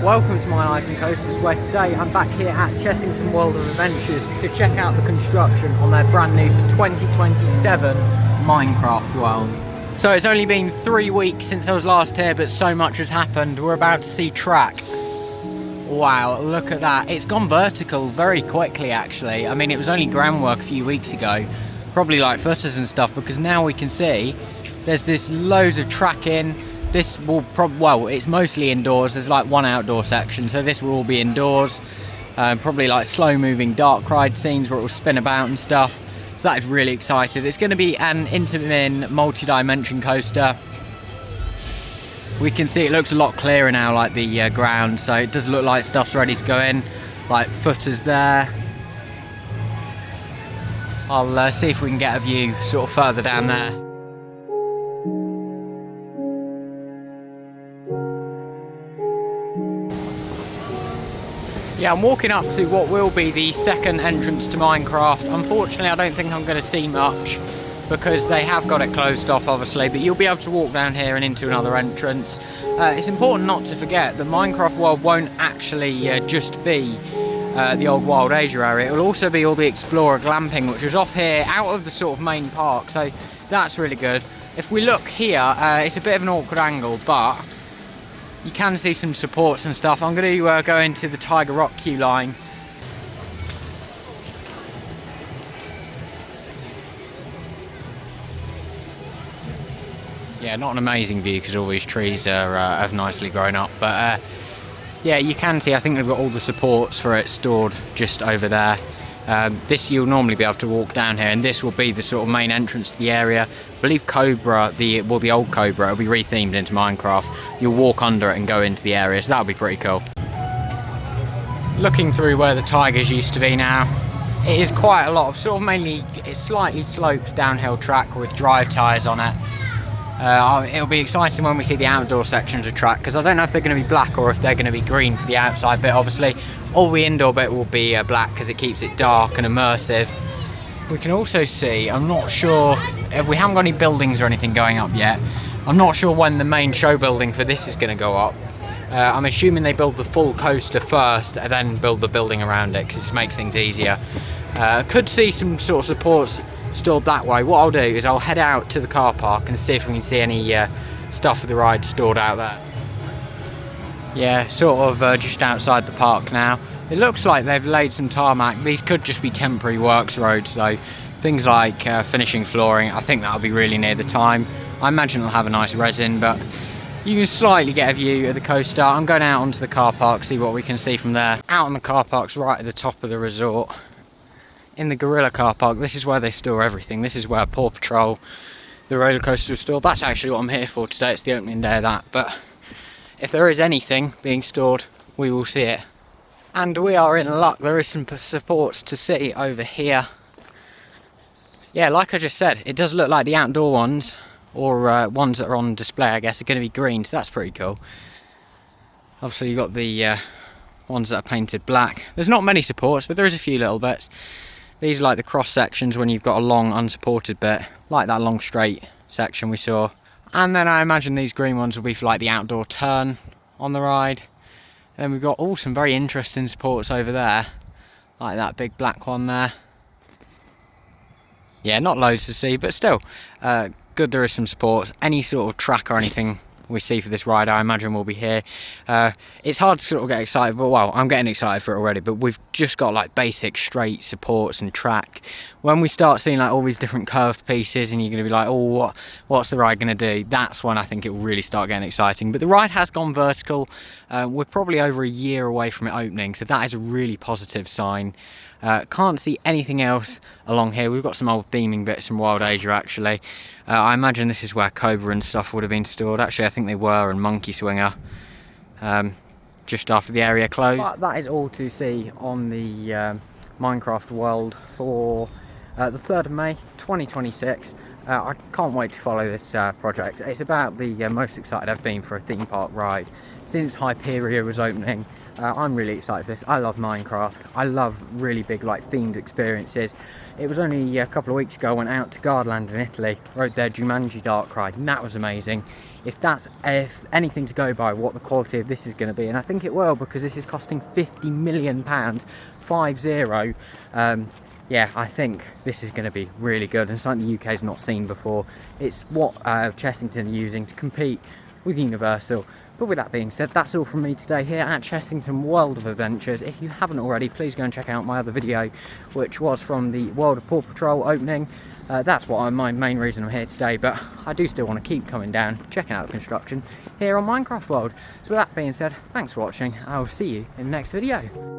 welcome to My Life in Coasters, where today I'm back here at Chessington World of Adventures to check out the construction on their brand new for 2027 Minecraft World. So it's only been 3 weeks since I was last here, but so much has happened. We're about to see track. Wow, look at that. It's gone vertical very quickly actually. I mean, it was only groundwork a few weeks ago, probably like footers and stuff, because now we can see there's this loads of track in. This will well, it's mostly indoors. There's like one outdoor section, so this will all be indoors. Probably like slow moving dark ride scenes where it will spin about and stuff. So that is really exciting. It's going to be an Intamin multi-dimension coaster. We can see it looks a lot clearer now, like the ground, so it does look like stuff's ready to go in, like footers there. I'll see if we can get a view sort of further down there. Yeah, I'm walking up to what will be the second entrance to Minecraft. Unfortunately, I don't think I'm going to see much because they have got it closed off, obviously, but you'll be able to walk down here and into another entrance. It's important not to forget that Minecraft World won't actually just be the old Wild Asia area. It will also be all the Explorer glamping, which is off here out of the sort of main park, so that's really good. If we look here, it's a bit of an awkward angle, but you can see some supports and stuff. I'm going to go into the Tiger Rock queue line. Yeah, not an amazing view because all these trees are have nicely grown up, but yeah, you can see, I think they've got all the supports for it stored just over there. This you'll normally be able to walk down here, and this will be the sort of main entrance to the area. I believe Cobra, the old Cobra, will be rethemed into Minecraft. You'll walk under it and go into the area, so that'll be pretty cool. Looking through where the Tigers used to be now, it is quite a lot of sort of mainly, it's slightly sloped downhill track with drive tyres on it. It'll be exciting when we see the outdoor sections of track, because I don't know if they're going to be black or if they're going to be green for the outside bit. Obviously all the indoor bit will be black because it keeps it dark and immersive. We can also see, I'm not sure if we haven't got any buildings or anything going up yet. I'm not sure when the main show building for this is going to go up. I'm assuming they build the full coaster first and then build the building around it, because it just makes things easier. Could see some sort of supports stored that way. What I'll do is I'll head out to the car park and see if we can see any stuff for the ride stored out there. Yeah, sort of just outside the park now. It looks like they've laid some tarmac. These could just be temporary works roads though. Things like finishing flooring, I think that'll be really near the time. I imagine it'll have a nice resin, but you can slightly get a view of the coaster. I'm going out onto the car park, see what we can see from there. Out on the car park's right at the top of the resort. In the Gorilla car park, this is where they store everything. This is where Paw Patrol, the roller coaster, is stored. That's actually what I'm here for today. It's the opening day of that, but if there is anything being stored, we will see it. And we are in luck. There is some supports to see over here. Yeah, like I just said, it does look like the outdoor ones, or ones that are on display, I guess, are going to be green, so that's pretty cool. Obviously you've got the ones that are painted black. There's not many supports, but there is a few little bits. These are like the cross sections when you've got a long unsupported bit, like that long straight section we saw. And then I imagine these green ones will be for like the outdoor turn on the ride. And then we've got some very interesting supports over there, like that big black one there. Yeah, not loads to see, but still good there is some supports. Any sort of track or anything we see for this ride, I imagine will be here. It's hard to sort of get excited, but well, I'm getting excited for it already, but we've just got like basic straight supports and track. When we start seeing like all these different curved pieces and you're going to be like, oh, what's the ride going to do? That's when I think it will really start getting exciting. But the ride has gone vertical. We're probably over a year away from it opening, so that is a really positive sign. Can't see anything else along here. We've got some old theming bits from Wild Asia actually. I imagine this is where Cobra and stuff would have been stored. Actually, I think they were, and Monkey Swinger, just after the area closed. But that is all to see on the Minecraft World for the 3rd of May 2026. I can't wait to follow this project. It's about the most excited I've been for a theme park ride since Hyperia was opening. I'm really excited for this. I love Minecraft. I love really big like themed experiences. It was only a couple of weeks ago I went out to Gardaland in Italy, rode their Jumanji dark ride, and that was amazing. if anything to go by what the quality of this is going to be, and I think it will, because this is costing £50 million, 50. Yeah, I think this is going to be really good and something the UK's not seen before. It's what Chessington are using to compete with Universal. But with that being said, that's all from me today here at Chessington World of Adventures. If you haven't already, please go and check out my other video, which was from the World of Paw Patrol opening. That's my main reason I'm here today, but I do still want to keep coming down, checking out the construction here on Minecraft World. So with that being said, thanks for watching. I'll see you in the next video.